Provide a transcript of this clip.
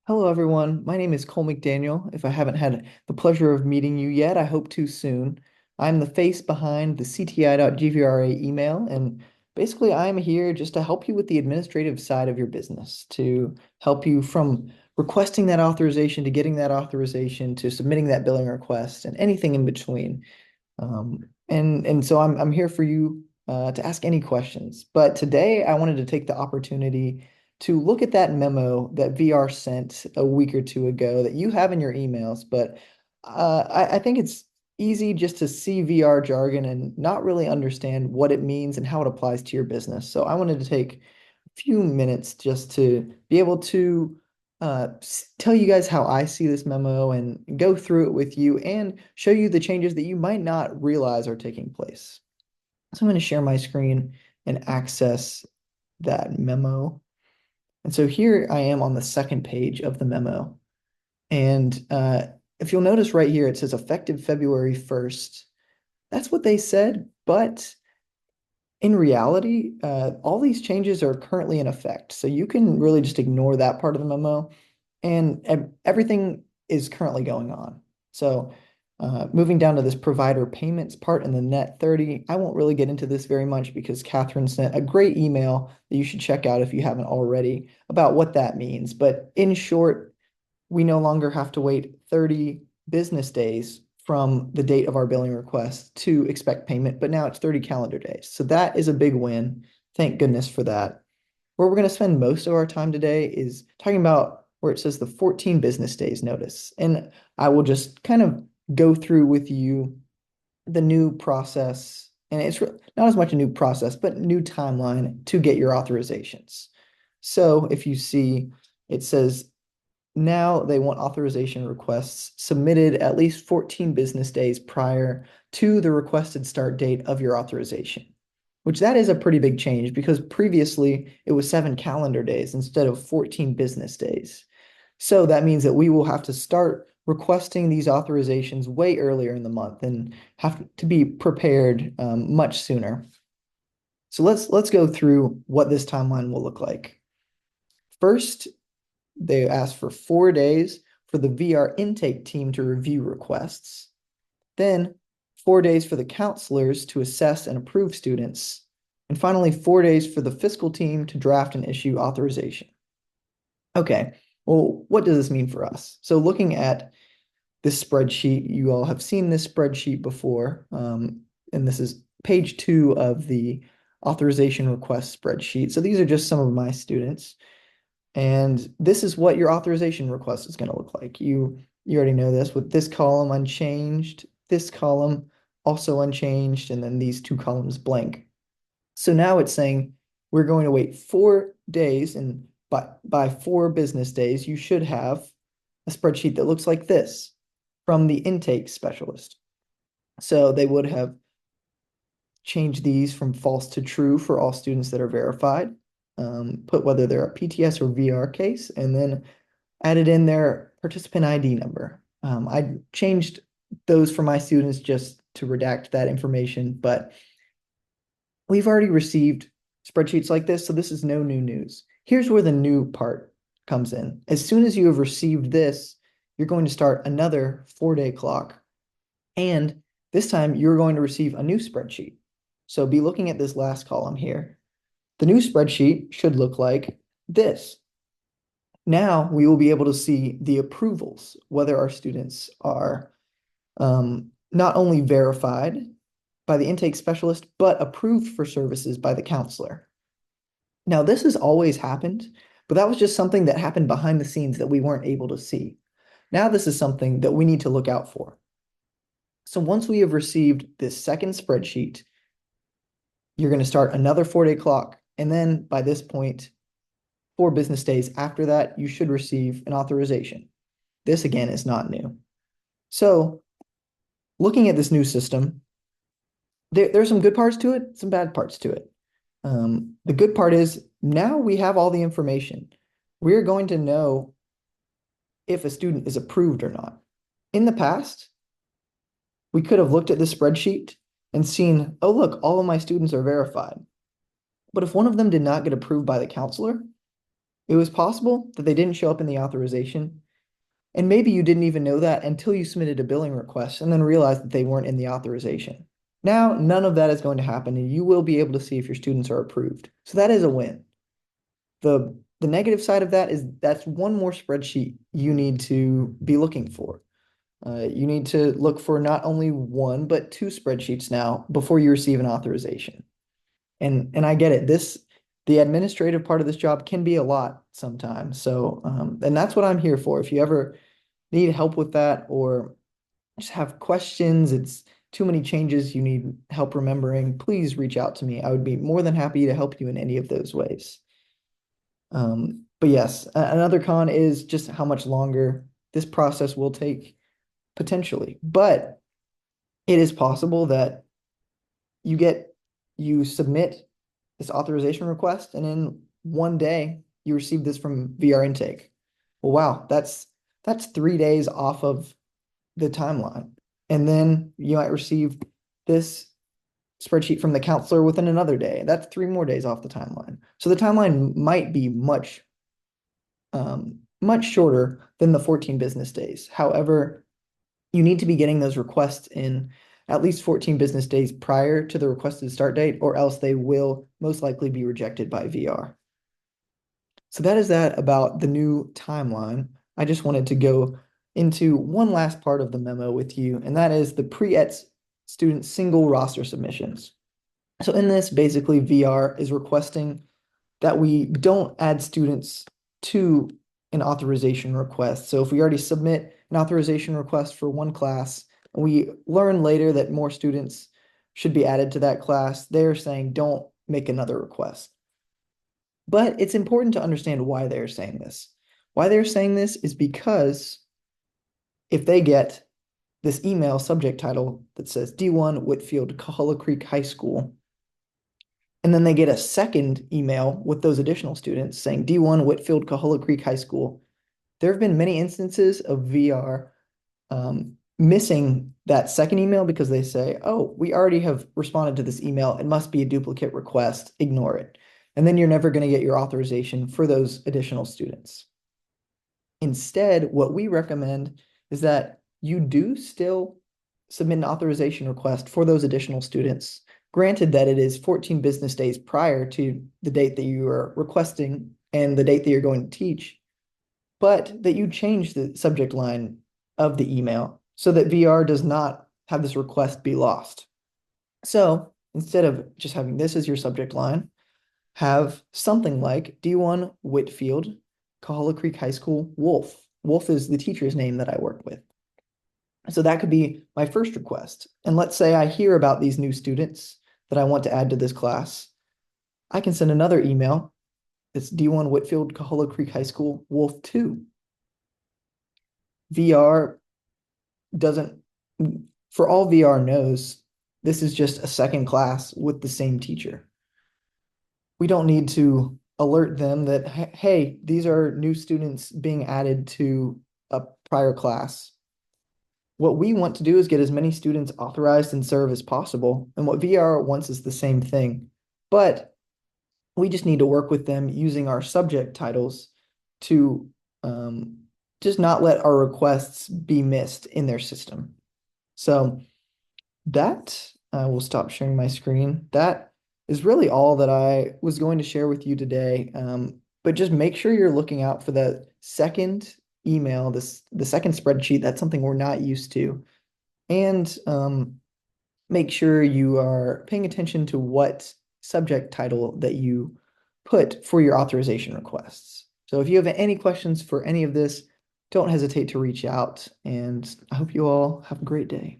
Hello, everyone. My name is Cole McDaniel. If I haven't had the pleasure of meeting you yet, I hope to soon. I'm the face behind the cti.gvra email, and basically, I'm here just to help you with the administrative side of your business, to help you from requesting that authorization to getting that authorization to submitting that billing request and anything in between. And so I'm here for you to ask any questions. But today I wanted to take the opportunity to look at that memo that VR sent a week or two ago that you have in your emails. But I think it's easy just to see VR jargon and not really understand what it means and how it applies to your business. So I wanted to take a few minutes just to be able to tell you guys how I see this memo and go through it with you and show you the changes that you might not realize are taking place. So I'm going to share my screen and access that memo. And so here I am on the second page of the memo. And if you'll notice right here, it says effective February 1st. That's what they said, but in reality, all these changes are currently in effect. So you can really just ignore that part of the memo and everything is currently going on. So moving down to this provider payments part in the net 30, I won't really get into this very much because Catherine sent a great email that you should check out if you haven't already about what that means. But in short, we no longer have to wait 30 business days from the date of our billing request to expect payment, but now it's 30 calendar days. So that is a big win. Thank goodness for that. Where we're going to spend most of our time today is talking about where it says the 14 business days notice. And I will just kind of go through with you the new process. And it's not as much a new process, but new timeline to get your authorizations. So if you see, it says now they want authorization requests submitted at least 14 business days prior to the requested start date of your authorization, which that is a pretty big change because previously it was 7 calendar days instead of 14 business days. So that means that we will have to start requesting these authorizations way earlier in the month and have to be prepared much sooner. So let's go through what this timeline will look like. First, they asked for 4 days for the VR intake team to review requests. Then 4 days for the counselors to assess and approve students. And finally, 4 days for the fiscal team to draft and issue authorization. Okay, well, what does this mean for us? So looking at this spreadsheet, you all have seen this spreadsheet before, and this is page 2 of the authorization request spreadsheet. So these are just some of my students. And this is what your authorization request is going to look like. You already know this with this column unchanged, this column also unchanged, and then these two columns blank. So now it's saying we're going to wait 4 days, and by 4 business days, you should have a spreadsheet that looks like this from the intake specialist. So they would have changed these from false to true for all students that are verified, put whether they're a PTS or VR case, and then added in their participant ID number. I changed those for my students just to redact that information, but we've already received spreadsheets like this, so this is no new news. Here's where the new part comes in. As soon as you have received this, you're going to start another 4-day clock, and this time you're going to receive a new spreadsheet. So be looking at this last column here. The new spreadsheet should look like this. Now we will be able to see the approvals, whether our students are not only verified by the intake specialist, but approved for services by the counselor. Now, this has always happened, but that was just something that happened behind the scenes that we weren't able to see. Now, this is something that we need to look out for. So once we have received this second spreadsheet, you're going to start another 4-day clock. And then by this point, 4 business days after that, you should receive an authorization. This again is not new. So looking at this new system, there's some good parts to it, some bad parts to it. The good part is now we have all the information. We're going to know if a student is approved or not. In the past, we could have looked at the spreadsheet and seen, oh, look, all of my students are verified. But if one of them did not get approved by the counselor, It was possible that they didn't show up in the authorization, and maybe you didn't even know that until you submitted a billing request and then realized that they weren't in the authorization. Now, none of that is going to happen, and you will be able to see if your students are approved. So that is a win. The negative side of that is that's one more spreadsheet you need to be looking for. You need to look for not only one, but two spreadsheets now before you receive an authorization. And I get it. The administrative part of this job can be a lot sometimes. So, and that's what I'm here for. If you ever need help with that or just have questions, it's too many changes you need help remembering, please reach out to me. I would be more than happy to help you in any of those ways. But yes, another con is just how much longer this process will take potentially. But it is possible that you get you submit this authorization request and in one day you receive this from VR intake. Well, wow, that's 3 days off of the timeline. And then you might receive this spreadsheet from the counselor within another day. That's 3 more days off the timeline. So the timeline might be much shorter than the 14 business days. However, you need to be getting those requests in at least 14 business days prior to the requested start date, or else they will most likely be rejected by VR. So that is that about the new timeline. I just wanted to go into one last part of the memo with you, and that is the pre-ETS student single roster submissions. So in this, basically, VR is requesting that we don't add students to an authorization request. So if we already submit an authorization request for one class, and we learn later that more students should be added to that class, they're saying don't make another request. But it's important to understand why they're saying this. Why they're saying this is because if they get this email subject title that says D1 Whitfield Coahulla Creek High School, and then they get a second email with those additional students saying D1 Whitfield Coahulla Creek High School, there have been many instances of VR missing that second email because they say, oh, we already have responded to this email. It must be a duplicate request. Ignore it. And then you're never going to get your authorization for those additional students. Instead, what we recommend is that you do still submit an authorization request for those additional students, granted that it is 14 business days prior to the date that you are requesting and the date that you're going to teach, but that you change the subject line of the email so that VR does not have this request be lost. So instead of just having this as your subject line, have something like D1 Whitfield, Coahulla Creek High School, Wolf. Wolf is the teacher's name that I work with. So that could be my first request. And let's say I hear about these new students that I want to add to this class. I can send another email. It's D1 Whitfield, Coahulla Creek High School, Wolf 2. VR doesn't, for all VR knows, this is just a second class with the same teacher. We don't need to alert them that, hey, these are new students being added to a prior class. What we want to do is get as many students authorized and serve as possible. And what VR wants is the same thing. But we just need to work with them using our subject titles to just not let our requests be missed in their system. So that I will stop sharing my screen. That is really all that I was going to share with you today. But just make sure you're looking out for the second email, the second spreadsheet. That's something we're not used to. And make sure you are paying attention to what subject title that you put for your authorization requests. So if you have any questions for any of this, don't hesitate to reach out. And I hope you all have a great day.